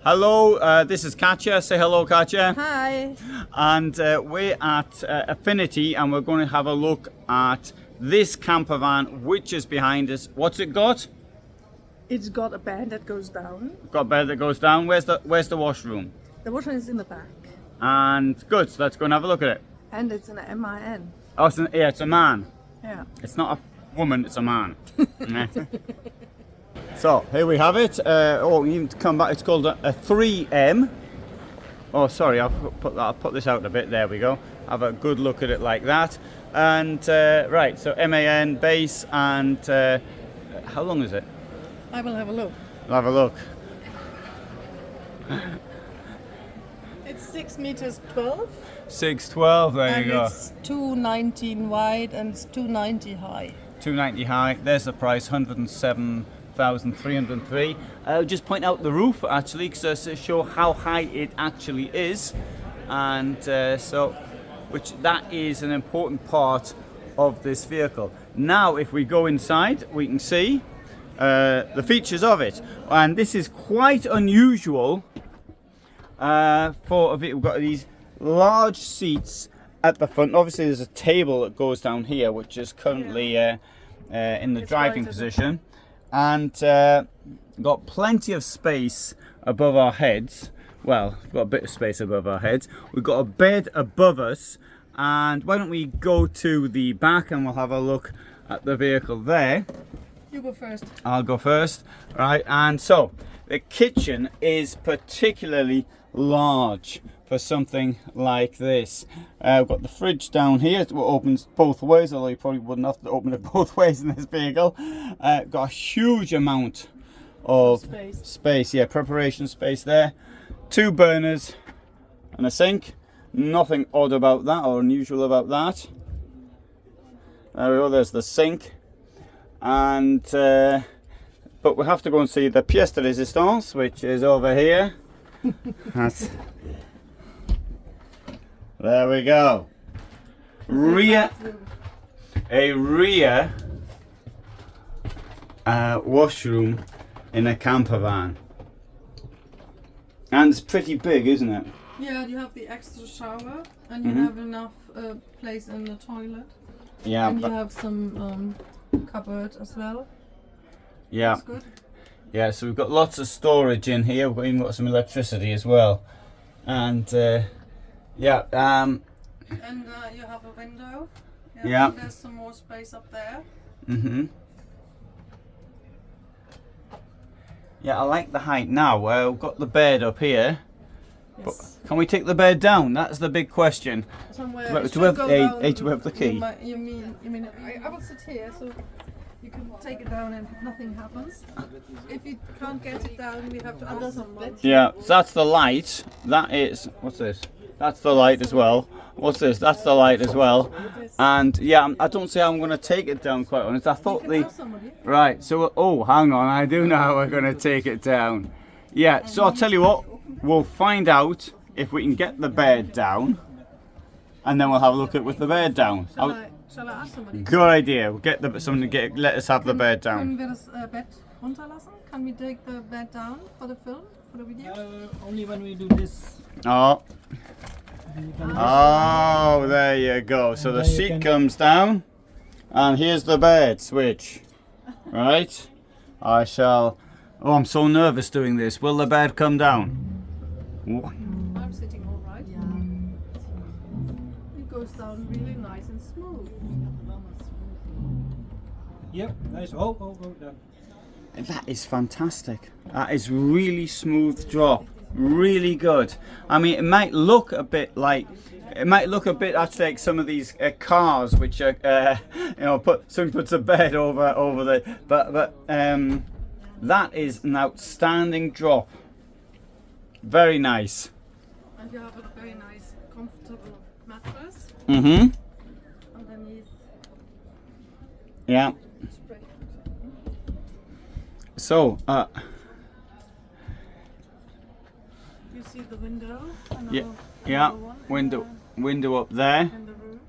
Hello, this is Katja. Say hello, Katja. Hi. And we're at Affinity, and we're going to have a look at this camper van, which is behind us. What's it got? It's got a bed that goes down. Got a bed that goes down. Where's the washroom? The washroom is in the back. And good. So let's go and have a look at it. And it's an MIN. Oh, it's a man. Yeah. It's not a woman. It's a man. So here we have it. You need to come back. It's called a 3M. Oh, sorry, I'll put this out a bit. There we go. Have a good look at it like that. And right, so MAN base, and how long is it? I will have a look. I'll have a look. It's 6 meters 12. 612. There and you go. It's 219 wide and it's 290 high. 290 high. There's the price. 107,303. I'll just point out the roof actually, because to show how high it actually is, and which that is an important part of this vehicle. Now, if we go inside, we can see the features of it, and this is quite unusual for a vehicle. We've got these large seats at the front. Obviously, there's a table that goes down here, which is currently in the driving position. And got plenty of space above our heads. Well, we've got a bit of space above our heads. We've got a bed above us, and why don't we go to the back and we'll have a look at the vehicle there. You go first. I'll go first. Right, and so the kitchen is particularly large for something like this. We've got the fridge down here. It opens both ways, although you probably wouldn't have to open it both ways in this vehicle. Got a huge amount of space. Yeah, preparation space there. 2 burners and a sink. Nothing odd about that or unusual about that. There we go, there's the sink. And but we have to go and see the pièce de résistance, which is over here. There we go. A rear washroom in a camper van. And it's pretty big, isn't it? Yeah, you have the extra shower and you have enough place in the toilet. Yeah. And you have some cupboard as well. Yeah. That's good. Yeah, so we've got lots of storage in here. We've even got some electricity as well. And yeah. And you have a window. Yeah. And there's some more space up there. Yeah, I like the height now. We've got the bed up here. Yes. But can we take the bed down? That's the big question. Somewhere Do we have the key? You mean I will sit here so you can take it down and nothing happens. If you can't get it down, we have to ask someone. Yeah, so that's the light. That is, what's this? That's the light as well. What's this? That's the light as well. And yeah, I don't see how I'm going to take it down, quite honest. I thought right, so, oh, hang on, I do know how we're going to take it down. Yeah, so I'll tell you what, we'll find out if we can get the bed down, and then we'll have a look at it with the bed down. Shall I ask somebody? Good idea. We'll get let us have the bed down. Können wir das Bett runterlassen? Can we take the bed down for the film, for the video? Only when we do this. Oh. Oh, there you go. So the seat comes down, and here's the bed switch. Right? I shall. Oh, I'm so nervous doing this. Will the bed come down? I'm sitting all right. Yeah. It goes down really nice and smooth. Yep, nice. Oh, done. That is fantastic. That is really smooth drop. Really good. I mean, it might look a bit actually like some of these cars, which are someone puts a bed over the, but that is an outstanding drop. Very nice. And you have a very nice, comfortable mattress. Underneath. Yeah. So, you see the window. Yeah. Window up there. And the roof.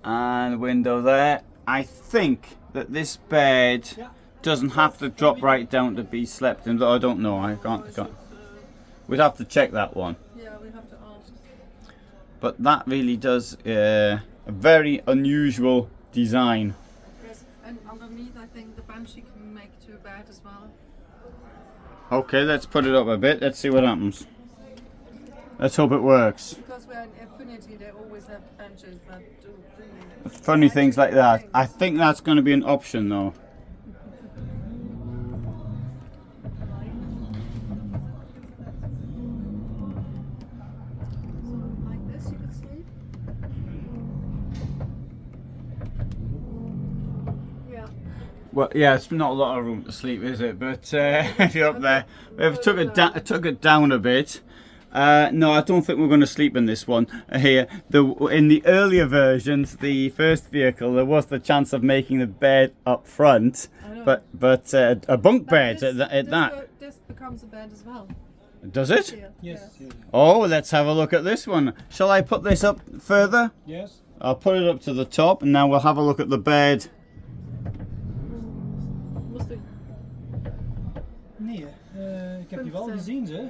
And window there. I think that this bed doesn't have to drop right down to be slept in. I don't know. I can't. We'd have to check that one. Yeah, we have to ask. But that really does a very unusual design. Yes, and underneath I think the bench you can make to a bed as well. Okay, let's put it up a bit. Let's see what happens. Let's hope it works. Because we're in Affinity, they always have benches that do really Funny things like that. I think that's going to be an option though. So like this you could sleep. Yeah. Well, yeah, it's not a lot of room to sleep, is it? But if you're up there, we've took it down a bit. No, I don't think we're going to sleep in this one here. In the earlier versions, the first vehicle, there was the chance of making the bed up front, but a bunk bed at that. This becomes a bed as well. Does it? Here. Yes. Yes. Oh, let's have a look at this one. Shall I put this up further? Yes. I'll put it up to the top, and now we'll have a look at the bed. Nee, ik heb die wel gezien, hè.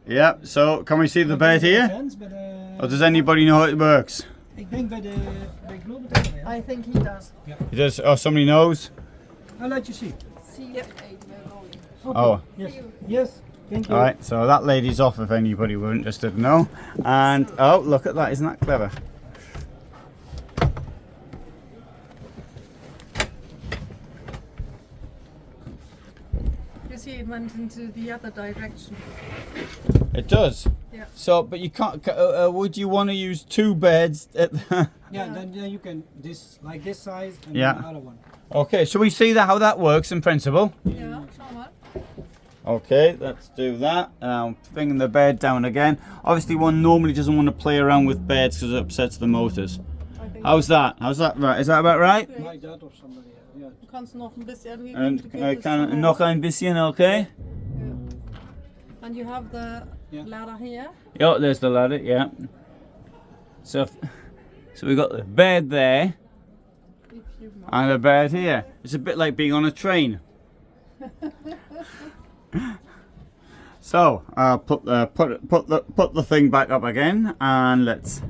Yeah, so can we see the bed here? Fans, but, Or does anybody know how it works? ik denk bij Robeta. Ja. I think he does. It does, or somebody knows? I'll let you see. Yep. Oh, Yes. Yes. Thank you. alright, so that lady's off if anybody were interested to know. And, oh, look at that, isn't that clever? You see, it went into the other direction. It does. Yeah. So, but you can't, would you want to use two beds at the Yeah, then you can like this size and Yeah. the other one. Okay, shall we see how that works in principle? Yeah. Schau mal. Okay, let's do that. Bringing the bed down again. Obviously, one normally doesn't want to play around with beds because it upsets the motors. I think How's that? How's that right? Is that about right? Like that or somebody. Yeah. du kannst noch ein bisschen. You And can get this can to noch ein bisschen, okay? Yeah. And you have the Yeah. ladder here. Yeah, there's the ladder. Yeah. So we got the bed there If you want. and a bed here. It's a bit like being on a train. So put the thing back up again, and let's.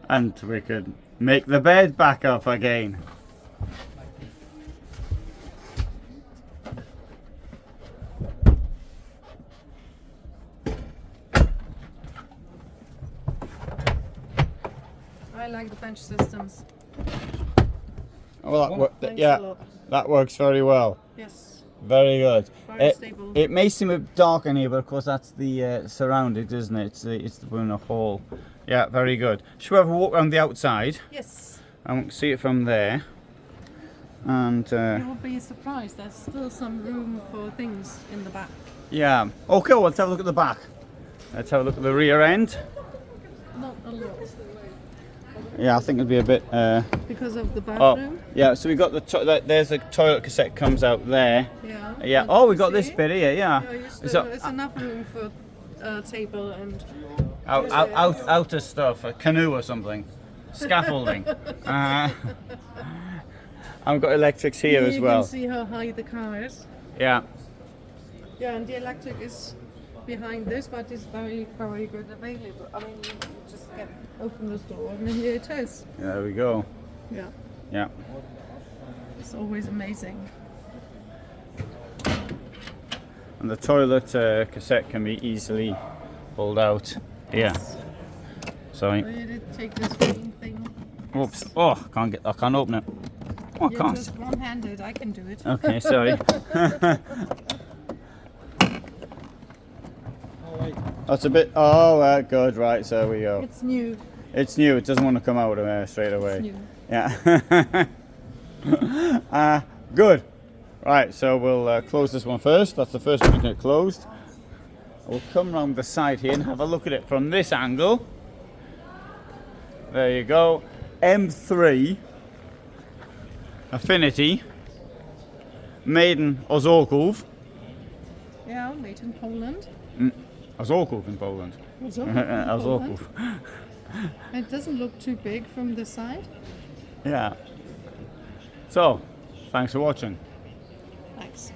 And we could make the bed back up again. I like the bench systems. Well, Thanks a yeah, lot. that works very well. Yes. Very good. Very stable. It may seem a bit dark in here, but of course that's the surroundings, isn't it? It's the Brunner Hall. Yeah, very good. Should we have a walk around the outside? Yes. I want to see it from there. And You will be surprised. There's still some room for things in the back. yeah. Okay, well, let's have a look at the back. Let's have a look at the rear end. Not a lot. Yeah, I think it'll be a bit. Because of the Oh, bathroom. yeah. So we got there's a toilet cassette comes out there. Yeah. Yeah. And Oh, we you got this see? bit here. Yeah. Yeah, you still, So, it's enough room for table and outer stuff, a canoe or something, scaffolding. And we've got electrics here as you well. can see how high the car is. Yeah. Yeah, and the electric is behind this, but it's very, very good available. I mean, you just open this door and here it is. There we go. Yeah, Yeah. it's always amazing. And the toilet cassette can be easily pulled out. Yeah. Sorry. So you did take this green thing. Oops. Oh, I can't open it. Oh, I You're can't. just one-handed. I can do it. Okay, sorry. Oh wait. That's a bit. Oh, good. Right. So we go. It's new. It's new. It doesn't want to come out straight away. It's new. Yeah. Good. Right, so we'll close this one first. That's the first one to get closed. We'll come round the side here and have a look at it from this angle. There you go. M3 Affinity, made in Ozorków. Yeah, made in Poland. Ozorków in Poland. Ozorków in Poland. Ozorków. It doesn't look too big from the side. Yeah. So, thanks for watching. Thanks.